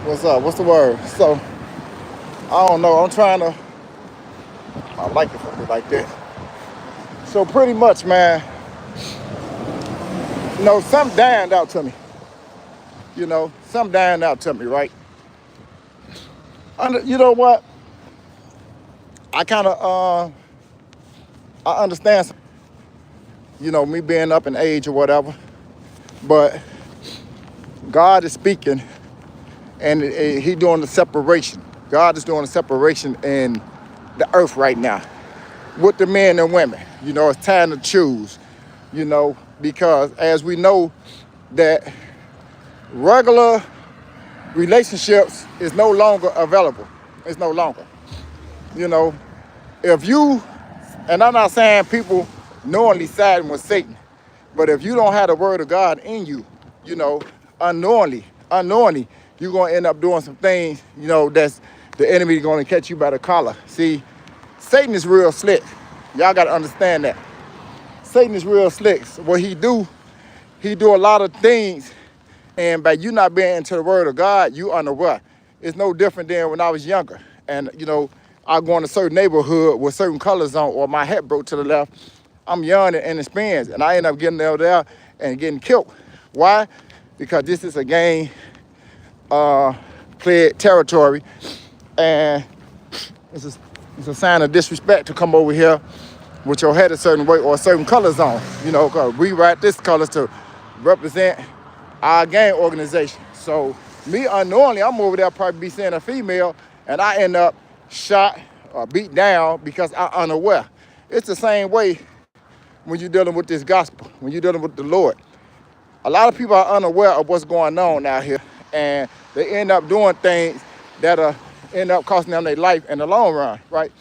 What's up? What's the word? So, I don't know. I like it for me like this. So, pretty much, man, something dined out to me. Something dined out to me, right? You know what? I kind of, I understand, me being up in age or whatever, but God is speaking and He doing the separation. God is doing the separation in the earth right now with the men and women. It's time to choose, because as we know that regular relationships is no longer available. It's no longer. You know, if you, and I'm not saying people knowingly siding with Satan, but if you don't have the word of God in you, unknowingly, you're going to end up doing some things, that's the enemy going to catch you by the collar. See, Satan is real slick. Y'all got to understand that. Satan is real slick. So what he do a lot of things, and by you not being into the word of God, you unaware. It's no different than when I was younger. And, I go in a certain neighborhood with certain colors on, or my hat broke to the left. I'm young and inexperienced, and I end up getting out there and getting killed. Why? Because this is a gang cleared territory, and it's a sign of disrespect to come over here with your head a certain way or certain colors on, because we write this colors to represent our gang organization. So me unknowingly, I'm over there probably be seeing a female, and I end up shot or beat down because I'm unaware. It's the same way when you're dealing with this gospel, when you're dealing with the Lord. A lot of people are unaware of what's going on out here, and they end up doing things that end up costing them their life in the long run, right?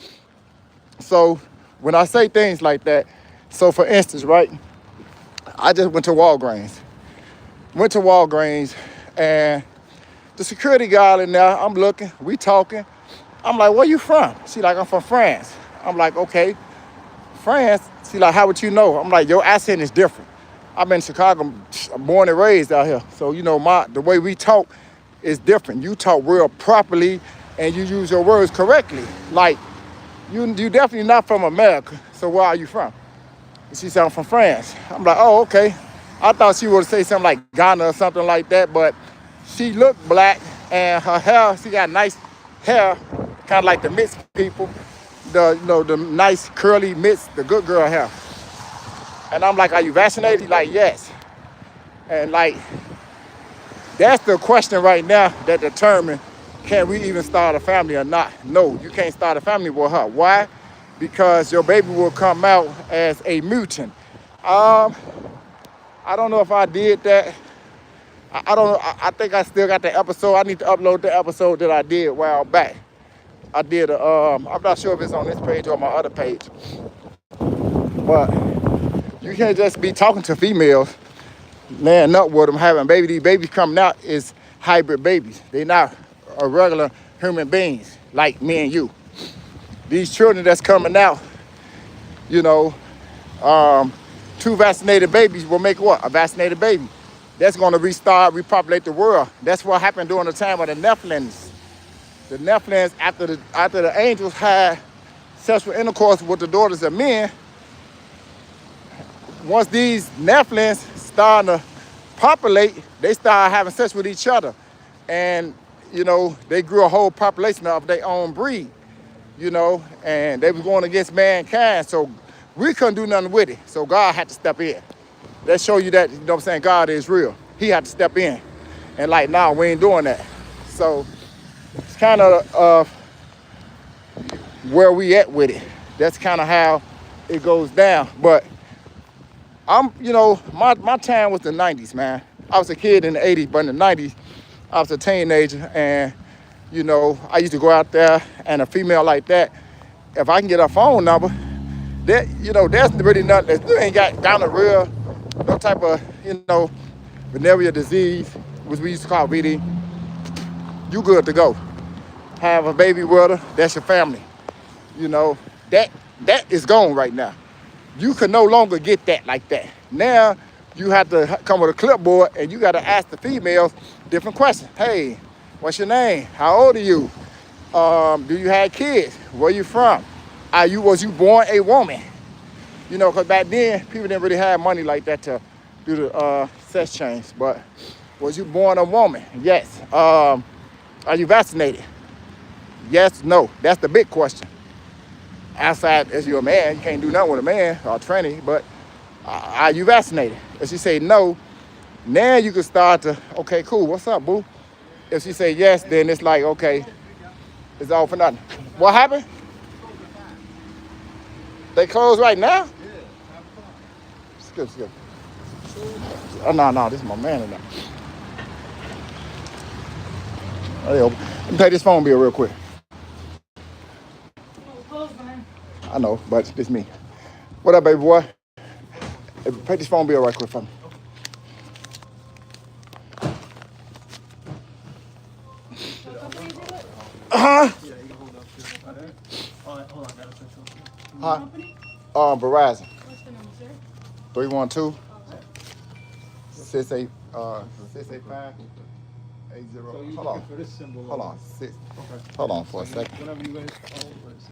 So when I say things like that, so for instance, right, I just went to Walgreens, and the security guard in there, I'm looking, we talking. I'm like, where you from? She like, I'm from France. I'm like, okay, France? She like, how would you know? I'm like, your accent is different. I've been in Chicago, born and raised out here. So, the way we talk is different. You talk real properly and you use your words correctly. Like, you definitely not from America. So where are you from? And she said, I'm from France. I'm like, oh, okay. I thought she would say something like Ghana or something like that, but she looked black and her hair, she got nice hair, kind of like the mixed people, the nice curly mixed, the good girl hair. And I'm like, are you vaccinated? She's like, yes. And like, that's the question right now that determines can we even start a family or not. No, you can't start a family with her. Why? Because your baby will come out as a mutant. I don't know if I did that. I don't know. I think I still got the episode. I need to upload the episode that I did a while back. I did I'm not sure if it's on this page or my other page. But you can't just be talking to females, laying up with them, having baby. These babies coming out is hybrid babies. They're not a regular human beings like me and you. These children that's coming out, two vaccinated babies will make what? A vaccinated baby. That's going to repopulate the world. That's what happened during the time of the Nephilims. The Nephilims, after the angels had sexual intercourse with the daughters of men, once these Nephilims started to populate, they started having sex with each other. And, they grew a whole population of their own breed, and they was going against mankind. So we couldn't do nothing with it. So God had to step in. That show you that, God is real. He had to step in. And like, nah, we ain't doing that. So it's kind of where we at with it. That's kind of how it goes down. But my time was the 90s, man. I was a kid in the 80s, but in the 90s, I was a teenager. And, I used to go out there, and a female like that, if I can get her phone number, that, there's really nothing. You ain't got gonorrhea, no type of, venereal disease, which we used to call VD. You good to go. Have a baby with her, that's your family. That is gone right now. You can no longer get that like that. Now, you have to come with a clipboard and you got to ask the females different questions. Hey, What's your name? How old are you? Do you have kids? Where you from? Was you born a woman? You know, because back then, people didn't really have money like that to do the sex change. But was you born a woman? Yes. Are you vaccinated? Yes, no. That's the big question. Outside, as you're a man, you can't do nothing with a man or a tranny, but are you vaccinated? If she say no, now you can start to, okay, cool, what's up, boo? If she say yes, then it's like, okay, it's all for nothing. What happened? They closed right now? Skip. Oh, no, this is my man in there. Let me pay this phone bill real quick. I know, but it's me. What up, baby boy? Hey, pay this phone bill right quick for me. Huh? Huh? Verizon. What's the number, sir? 312 685 80. Hold on. Hold on. Hold on for a second.